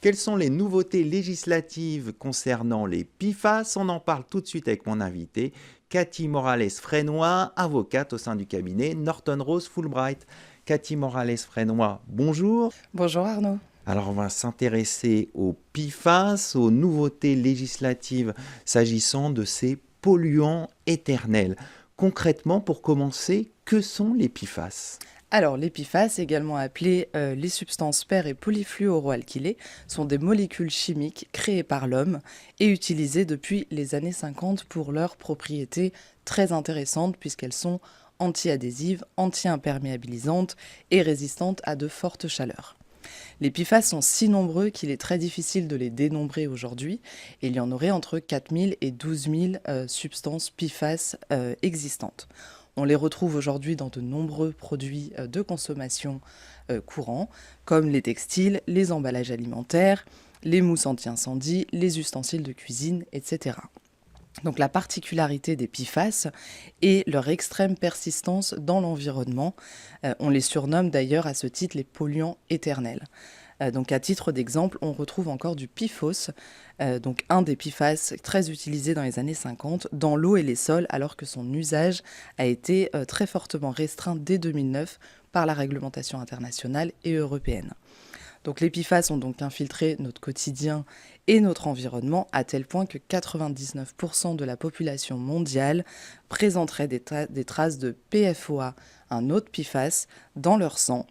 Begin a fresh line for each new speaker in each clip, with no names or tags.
Quelles sont les nouveautés législatives concernant les PFAS? On en parle tout de suite avec mon invité, Cathy Morales-Frénois, avocate au sein du cabinet Norton Rose Fulbright. Cathy Morales-Frénois, bonjour.
Bonjour Arnaud.
Alors on va s'intéresser aux PFAS, aux nouveautés législatives s'agissant de ces polluants éternels. Concrètement, pour commencer, que sont les PFAS?
Alors, les PFAS, également appelées les substances per- et polyfluoroalkylées, sont des molécules chimiques créées par l'homme et utilisées depuis les années 50 pour leurs propriétés très intéressantes puisqu'elles sont anti-adhésives, anti-imperméabilisantes et résistantes à de fortes chaleurs. Les PFAS sont si nombreux qu'il est très difficile de les dénombrer aujourd'hui et il y en aurait entre 4000 et 12 000 substances PFAS existantes. On les retrouve aujourd'hui dans de nombreux produits de consommation courants, comme les textiles, les emballages alimentaires, les mousses anti-incendie, les ustensiles de cuisine, etc. Donc la particularité des PFAS est leur extrême persistance dans l'environnement. On les surnomme d'ailleurs à ce titre les polluants éternels. Donc à titre d'exemple, on retrouve encore du PFOS, donc un des PFAS très utilisés dans les années 50, dans l'eau et les sols, alors que son usage a été très fortement restreint dès 2009 par la réglementation internationale et européenne. Donc les PFAS ont donc infiltré notre quotidien et notre environnement à tel point que 99% de la population mondiale présenterait des traces de PFOA, un autre PFAS, dans leur sang.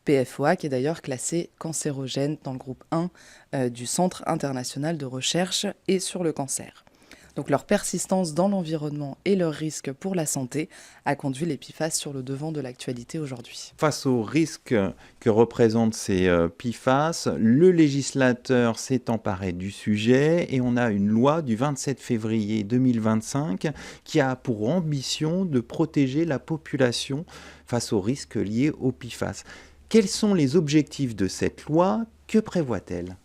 PFOA qui est d'ailleurs classé cancérogène dans le groupe 1 du Centre international de recherche et sur le cancer. Donc leur persistance dans l'environnement et leur risque pour la santé a conduit les PFAS sur le devant de l'actualité aujourd'hui.
Face aux risques que représentent ces PFAS, le législateur s'est emparé du sujet et on a une loi du 27 février 2025 qui a pour ambition de protéger la population face aux risques liés aux PFAS. Quels sont les objectifs de cette loi? Que prévoit-elle?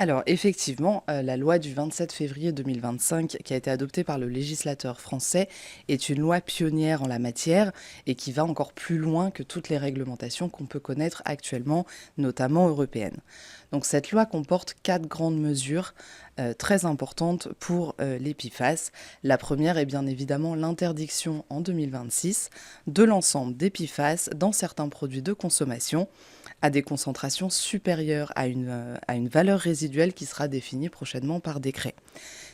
Alors effectivement, la loi du 27 février 2025 qui a été adoptée par le législateur français est une loi pionnière en la matière et qui va encore plus loin que toutes les réglementations qu'on peut connaître actuellement, notamment européennes. Donc cette loi comporte 4 grandes mesures très importantes pour les PFAS. La première est bien évidemment l'interdiction en 2026 de l'ensemble des PFAS dans certains produits de consommation à des concentrations supérieures à une valeur résiduelle qui sera définie prochainement par décret.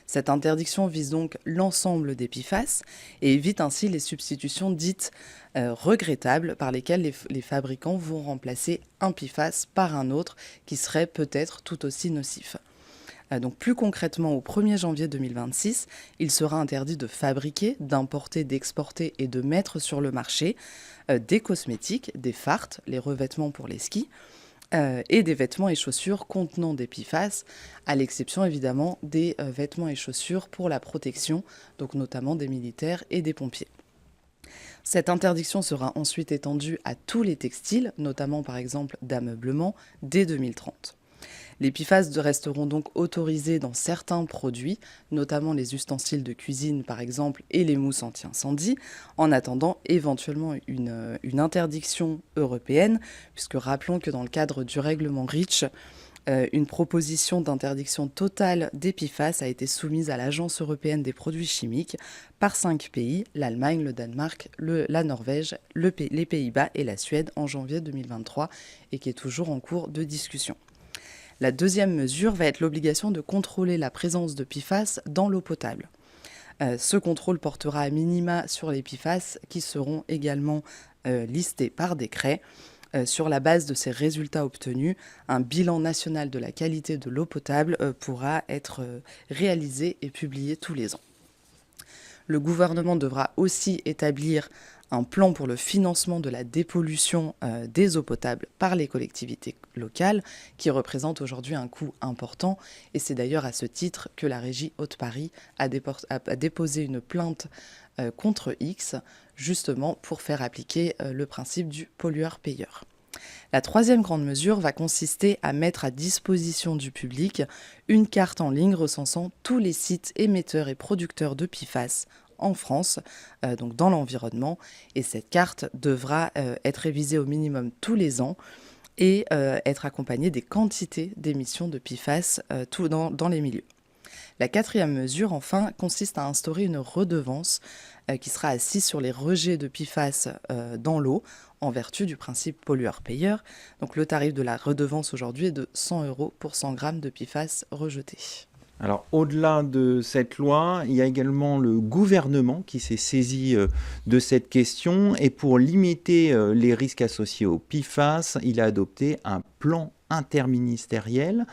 Cette interdiction vise donc l'ensemble des PFAS et évite ainsi les substitutions dites regrettables par lesquelles les fabricants vont remplacer un PFAS par un autre qui serait peut-être tout aussi nocif. Donc plus concrètement, au 1er janvier 2026, il sera interdit de fabriquer, d'importer, d'exporter et de mettre sur le marché des cosmétiques, des fardes, les revêtements pour les skis, et des vêtements et chaussures contenant des PFAS, à l'exception évidemment des vêtements et chaussures pour la protection, donc notamment des militaires et des pompiers. Cette interdiction sera ensuite étendue à tous les textiles, notamment par exemple d'ameublement, dès 2030. Les PFAS resteront donc autorisés dans certains produits, notamment les ustensiles de cuisine par exemple et les mousses anti-incendie, en attendant éventuellement une interdiction européenne, puisque rappelons que dans le cadre du règlement REACH, une proposition d'interdiction totale des PFAS a été soumise à l'Agence européenne des produits chimiques par 5 pays, l'Allemagne, le Danemark, la Norvège, les Pays-Bas et la Suède en janvier 2023 et qui est toujours en cours de discussion. La deuxième mesure va être l'obligation de contrôler la présence de PFAS dans l'eau potable. Ce contrôle portera à minima sur les PFAS qui seront également listés par décret. Sur la base de ces résultats obtenus, un bilan national de la qualité de l'eau potable pourra être réalisé et publié tous les ans. Le gouvernement devra aussi établir un plan pour le financement de la dépollution des eaux potables par les collectivités locales, qui représente aujourd'hui un coût important. Et c'est d'ailleurs à ce titre que la régie Haute-Paris a déposé une plainte contre X, justement pour faire appliquer le principe du pollueur-payeur. La troisième grande mesure va consister à mettre à disposition du public une carte en ligne recensant tous les sites émetteurs et producteurs de PFAS en France, donc dans l'environnement. Et cette carte devra être révisée au minimum tous les ans et être accompagné des quantités d'émissions de PFAS tout dans les milieux. La quatrième mesure, enfin, consiste à instaurer une redevance qui sera assise sur les rejets de PFAS dans l'eau en vertu du principe pollueur-payeur. Donc le tarif de la redevance aujourd'hui est de 100 € pour 100 grammes de PFAS rejetés.
Alors, au-delà de cette loi, il y a également le gouvernement qui s'est saisi de cette question et pour limiter les risques associés au PFAS, il a adopté un plan interministériel.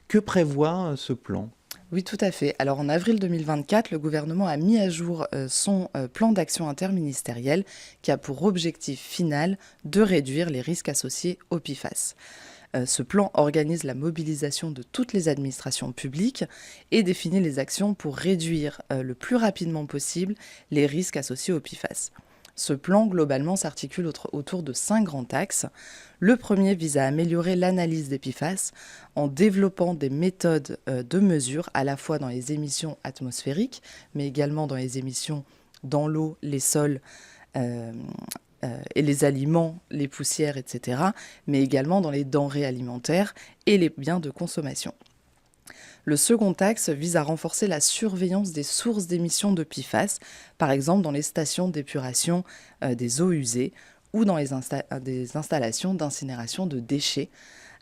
Que prévoit ce plan ?
Oui, tout à fait. Alors en avril 2024, le gouvernement a mis à jour son plan d'action interministériel qui a pour objectif final de réduire les risques associés au PFAS. Ce plan organise la mobilisation de toutes les administrations publiques et définit les actions pour réduire le plus rapidement possible les risques associés au PFAS. Ce plan, globalement, s'articule autour de 5 grands axes. Le premier vise à améliorer l'analyse des PFAS en développant des méthodes de mesure à la fois dans les émissions atmosphériques, mais également dans les émissions dans l'eau, les sols et les aliments, les poussières, etc., mais également dans les denrées alimentaires et les biens de consommation. Le second axe vise à renforcer la surveillance des sources d'émissions de PFAS, par exemple dans les stations d'épuration des eaux usées ou dans des installations d'incinération de déchets.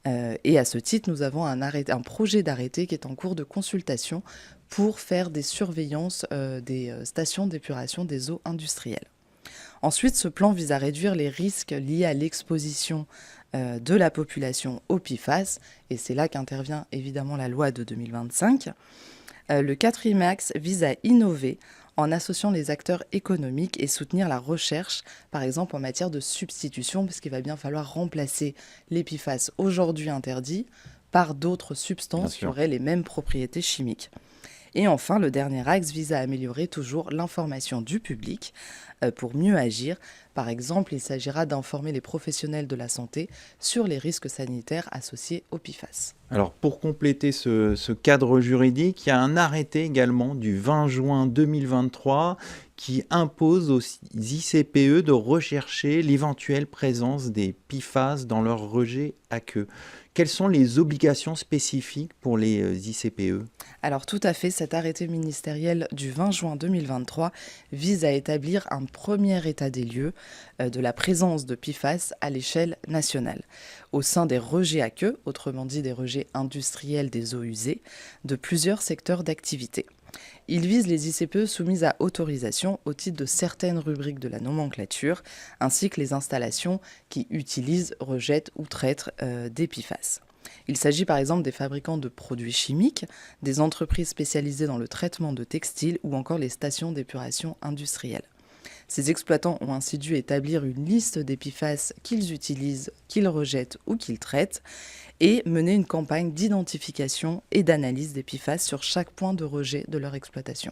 Et à ce titre, nous avons un projet d'arrêté qui est en cours de consultation pour faire des surveillances des stations d'épuration des eaux industrielles. Ensuite, ce plan vise à réduire les risques liés à l'exposition de la population au PFAS, et c'est là qu'intervient évidemment la loi de 2025. Le quatrième axe vise à innover en associant les acteurs économiques et soutenir la recherche, par exemple en matière de substitution, parce qu'il va bien falloir remplacer les PFAS aujourd'hui interdits par d'autres substances qui auraient les mêmes propriétés chimiques. Et enfin, le dernier axe vise à améliorer toujours l'information du public pour mieux agir. Par exemple, il s'agira d'informer les professionnels de la santé sur les risques sanitaires associés au PFAS.
Alors, pour compléter ce cadre juridique, il y a un arrêté également du 20 juin 2023 qui impose aux ICPE de rechercher l'éventuelle présence des PFAS dans leurs rejets aqueux. Quelles sont les obligations spécifiques pour les ICPE ?
Alors tout à fait, cet arrêté ministériel du 20 juin 2023 vise à établir un premier état des lieux de la présence de PFAS à l'échelle nationale, au sein des rejets aqueux, autrement dit des rejets industriels des eaux usées, de plusieurs secteurs d'activité. Il vise les ICPE soumises à autorisation au titre de certaines rubriques de la nomenclature, ainsi que les installations qui utilisent, rejettent ou traitent des PFAS. Il s'agit par exemple des fabricants de produits chimiques, des entreprises spécialisées dans le traitement de textiles ou encore les stations d'épuration industrielles. Ces exploitants ont ainsi dû établir une liste des PFAS qu'ils utilisent, qu'ils rejettent ou qu'ils traitent et mener une campagne d'identification et d'analyse des PFAS sur chaque point de rejet de leur exploitation.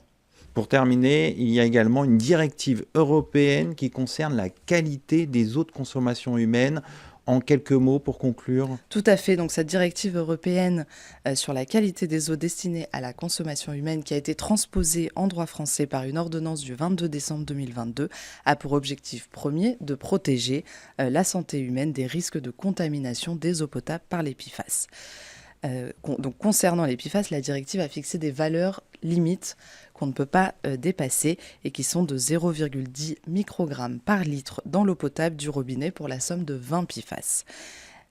Pour terminer, il y a également une directive européenne qui concerne la qualité des eaux de consommation humaine. En quelques mots pour conclure.
Tout à fait. Donc cette directive européenne sur la qualité des eaux destinées à la consommation humaine qui a été transposée en droit français par une ordonnance du 22 décembre 2022 a pour objectif premier de protéger la santé humaine des risques de contamination des eaux potables par les PFAS. Donc concernant les PFAS, la directive a fixé des valeurs limites qu'on ne peut pas dépasser et qui sont de 0,10 microgrammes par litre dans l'eau potable du robinet pour la somme de 20 PFAS.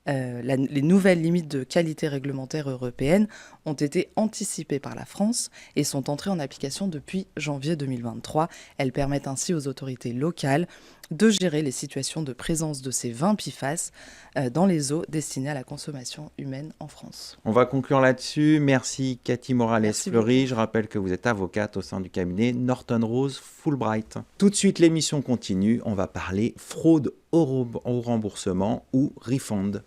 Les nouvelles limites de qualité réglementaire européenne ont été anticipées par la France et sont entrées en application depuis janvier 2023. Elles permettent ainsi aux autorités locales de gérer les situations de présence de ces 20 PFAS dans les eaux destinées à la consommation humaine en France.
On va conclure là-dessus. Merci Cathy Morales-Fleury. Je rappelle que vous êtes avocate au sein du cabinet Norton Rose Fulbright. Tout de suite, l'émission continue. On va parler fraude au remboursement ou refund.